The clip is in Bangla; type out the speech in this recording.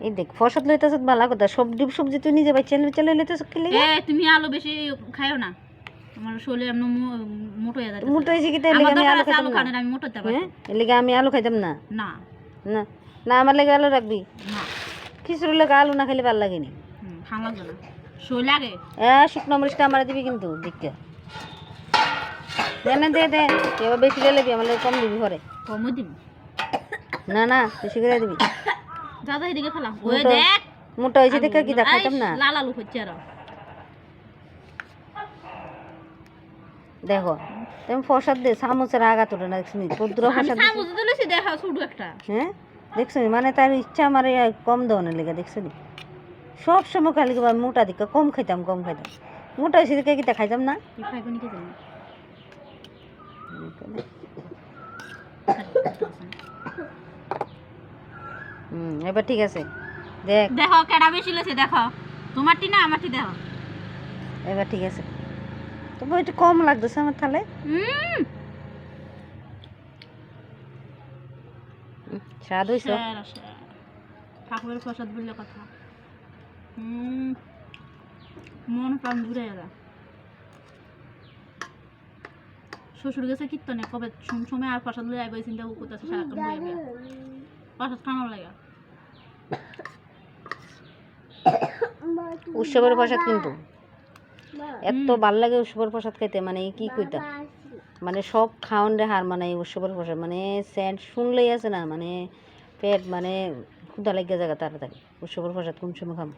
এই দেখ ফসল লইতেছ ভালো কথা, সবজি সবজি তুই নিজে বাচ্চা চলে লইতেছ কি লাগে? তুমি আলু বেশি খাইও না, আমার শরীর এমন মোটো হয়ে যাচ্ছে। মোটো হইছে কি তাই লাগি আমি আলু খাইতাম না, আমি মোটো হতে পারি এই লাগি আমি আলু খাইতাম না। না না না আমার লাগে আলু রাখবি না, খিচুড়ি লাগে আলু না খেলে ভালো লাগে না। ভালো লাগবে না, শরীর লাগে। শুকনো মরিচটা আমার দিবি কিন্তু দেখতে দে না, দে দে এবার বেশি করে লেবি, আমার কম দিবি ঘরে। কমও দিবি না না বেশি করে দিবি। দাদা এদিকে ফেলা, ওই দেখ মোটা হয়েছে দেখে কি দা খাইতাম না। লাল আলু হচ্ছে আর দেখো তুমি প্রসাদ দে চামচের আগা তোলে না, দেখছি তোর প্রসাদ চামচ দিলেছি দেখা ছোট একটা। হ্যাঁ দেখছো মানে তার ইচ্ছা আমার কম দেওয়ানোর লেগে, দেখছো নি সব সময় খালি মোটা দিকে কম খাইতাম মোটা হয়েছে দেখে কি তা খাইতাম না। এবার ঠিক আছে দেখ, দেখো কেডা বেশি লেছে, দেখো তোমারটি না আমারটি, দেখো এবার ঠিক আছে। তবে একটু কম লাগতেছে আমার তাহলে। স্বাদ হয়েছে ঠাকুরের প্রসাদ বললে কথা, মন প্রাণ ঘুরে গেল। শ্বশুর গেছে কীর্তনে, কবে সময় আর প্রসাদ লই আইব চিন্তা করতেছে, সারাক্ষণ বইয়া প্রসাদ খাওয়ার লাগে। উৎসবের প্রসাদ কিন্তু এত ভাল লাগে, উৎসবের প্রসাদ খাইতে মানে কি কইতা, মানে সব খাওয়ান রে হার মানে উৎসবের প্রসাদ মানে সেন্ট শুনলেই আছে না মানে পেট মানে ক্ষুধা লাগিয়ে জায়গা তাড়াতাড়ি। উৎসবের প্রসাদ কোন সময় খাম।